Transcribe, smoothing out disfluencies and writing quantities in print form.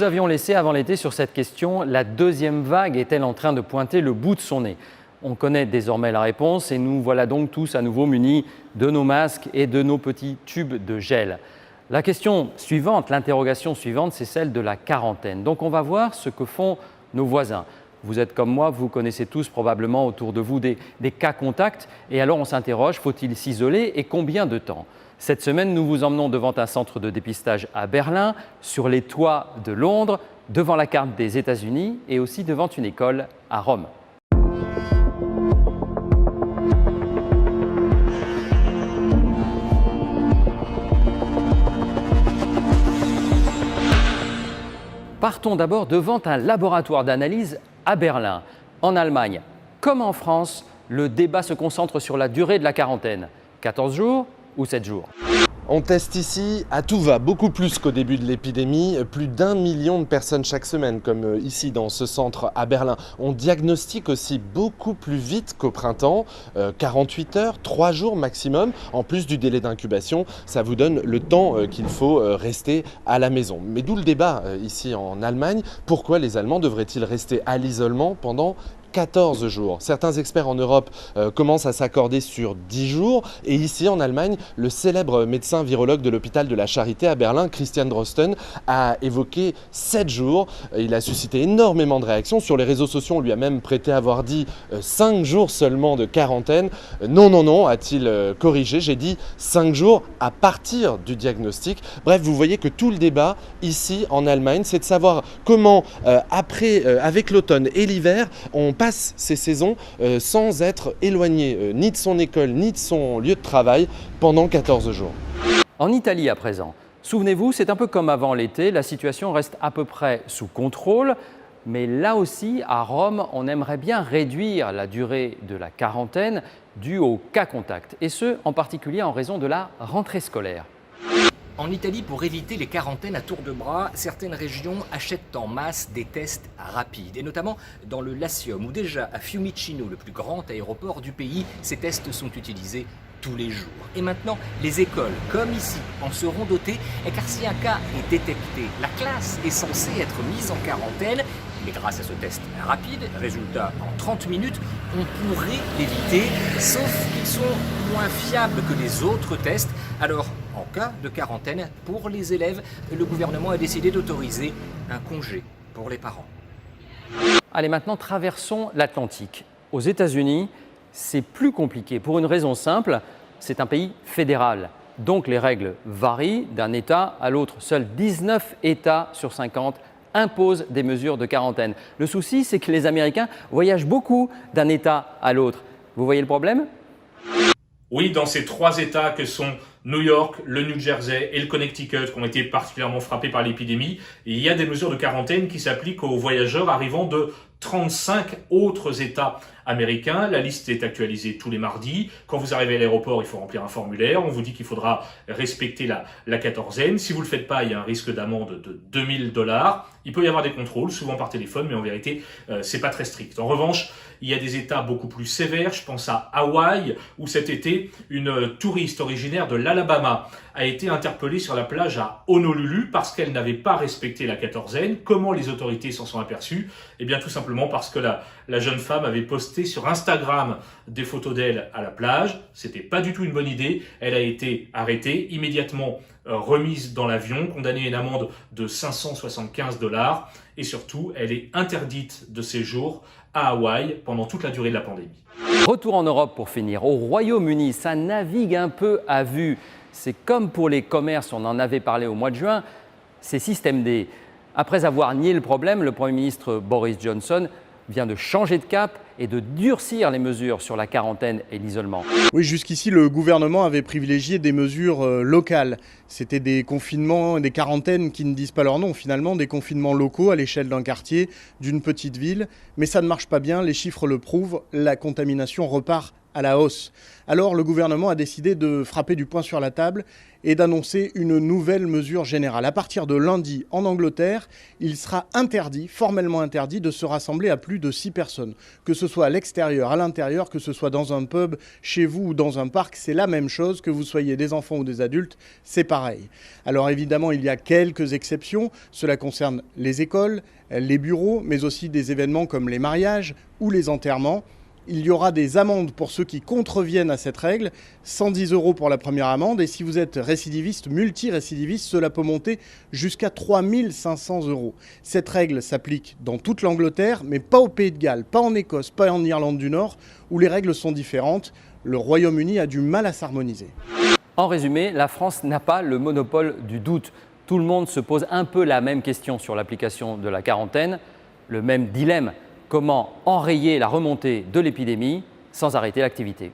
avions laissé avant l'été sur cette question, la deuxième vague est-elle en train de pointer le bout de son nez? On connaît désormais la réponse et nous voilà donc tous à nouveau munis de nos masques et de nos petits tubes de gel. La question suivante, l'interrogation suivante, c'est celle de la quarantaine. Donc on va voir ce que font nos voisins. Vous êtes comme moi, vous connaissez tous probablement autour de vous des cas contacts. Et alors on s'interroge, faut-il s'isoler et combien de temps? Cette semaine, nous vous emmenons devant un centre de dépistage à Berlin, sur les toits de Londres, devant la carte des États-Unis et aussi devant une école à Rome. Partons d'abord devant un laboratoire d'analyse à Berlin. En Allemagne, comme en France, le débat se concentre sur la durée de la quarantaine. 14 jours ou 7 jours? On teste ici à tout va, beaucoup plus qu'au début de l'épidémie, plus d'1 million de personnes chaque semaine, comme ici dans ce centre à Berlin. On diagnostique aussi beaucoup plus vite qu'au printemps, 48 heures, 3 jours maximum, en plus du délai d'incubation, ça vous donne le temps qu'il faut rester à la maison. Mais d'où le débat ici en Allemagne, pourquoi les Allemands devraient-ils rester à l'isolement pendant 14 jours. Certains experts en Europe commencent à s'accorder sur 10 jours. Et ici, en Allemagne, le célèbre médecin virologue de l'hôpital de la Charité à Berlin, Christian Drosten, a évoqué 7 jours. Il a suscité énormément de réactions. Sur les réseaux sociaux, on lui a même prêté avoir dit 5 jours seulement de quarantaine. Non, a-t-il corrigé. J'ai dit 5 jours à partir du diagnostic. Bref, vous voyez que tout le débat ici, en Allemagne, c'est de savoir comment, avec l'automne et l'hiver, on passe ces saisons sans être éloigné ni de son école ni de son lieu de travail pendant 14 jours. En Italie à présent, souvenez-vous, c'est un peu comme avant l'été, la situation reste à peu près sous contrôle, mais là aussi, à Rome, on aimerait bien réduire la durée de la quarantaine due aux cas contacts, et ce, en particulier en raison de la rentrée scolaire. En Italie, pour éviter les quarantaines à tour de bras, certaines régions achètent en masse des tests rapides, et notamment dans le Latium, où déjà à Fiumicino, le plus grand aéroport du pays, ces tests sont utilisés tous les jours. Et maintenant, les écoles, comme ici, en seront dotées, car si un cas est détecté, la classe est censée être mise en quarantaine. Mais grâce à ce test rapide, résultat en 30 minutes, on pourrait l'éviter, sauf qu'ils sont moins fiables que les autres tests. Alors, en cas de quarantaine, pour les élèves, le gouvernement a décidé d'autoriser un congé pour les parents. Allez, maintenant, traversons l'Atlantique. Aux États-Unis, c'est plus compliqué pour une raison simple, c'est un pays fédéral. Donc les règles varient d'un État à l'autre. Seuls 19 États sur 50 imposent des mesures de quarantaine. Le souci, c'est que les Américains voyagent beaucoup d'un État à l'autre. Vous voyez le problème? Oui, dans ces 3 États que sont New York, le New Jersey et le Connecticut qui ont été particulièrement frappés par l'épidémie, il y a des mesures de quarantaine qui s'appliquent aux voyageurs arrivant de 35 autres États américains. La liste est actualisée tous les mardis. Quand vous arrivez à l'aéroport, il faut remplir un formulaire. On vous dit qu'il faudra respecter la quatorzaine. Si vous ne le faites pas, il y a un risque d'amende de $2000. Il peut y avoir des contrôles, souvent par téléphone, mais en vérité, c'est pas très strict. En revanche, il y a des États beaucoup plus sévères. Je pense à Hawaï, où cet été, une touriste originaire de l'Alabama a été interpellée sur la plage à Honolulu parce qu'elle n'avait pas respecté la quatorzaine. Comment les autorités s'en sont aperçues? Eh bien, tout simplement parce que la jeune femme avait posté sur Instagram des photos d'elle à la plage. C'était pas du tout une bonne idée. Elle a été arrêtée, immédiatement remise dans l'avion, condamnée à une amende de $575 et surtout, elle est interdite de séjour à Hawaï pendant toute la durée de la pandémie. Retour en Europe pour finir. Au Royaume-Uni, ça navigue un peu à vue. C'est comme pour les commerces, on en avait parlé au mois de juin, c'est système D. Après avoir nié le problème, le Premier ministre Boris Johnson vient de changer de cap et de durcir les mesures sur la quarantaine et l'isolement. Oui, jusqu'ici, le gouvernement avait privilégié des mesures locales. C'était des confinements, des quarantaines qui ne disent pas leur nom finalement, des confinements locaux à l'échelle d'un quartier, d'une petite ville. Mais ça ne marche pas bien, les chiffres le prouvent, la contamination repart à la hausse. Alors le gouvernement a décidé de frapper du poing sur la table et d'annoncer une nouvelle mesure générale. À partir de lundi, en Angleterre, il sera interdit, formellement interdit, de se rassembler à plus de 6 personnes. Que ce soit à l'extérieur, à l'intérieur, que ce soit dans un pub, chez vous ou dans un parc, c'est la même chose, que vous soyez des enfants ou des adultes, c'est pareil. Alors évidemment, il y a quelques exceptions. Cela concerne les écoles, les bureaux, mais aussi des événements comme les mariages ou les enterrements. Il y aura des amendes pour ceux qui contreviennent à cette règle, 110 € pour la première amende, et si vous êtes récidiviste, multirécidiviste, cela peut monter jusqu'à 3 500 €. Cette règle s'applique dans toute l'Angleterre, mais pas au Pays de Galles, pas en Écosse, pas en Irlande du Nord, où les règles sont différentes. Le Royaume-Uni a du mal à s'harmoniser. En résumé, la France n'a pas le monopole du doute. Tout le monde se pose un peu la même question sur l'application de la quarantaine, le même dilemme. Comment enrayer la remontée de l'épidémie sans arrêter l'activité ?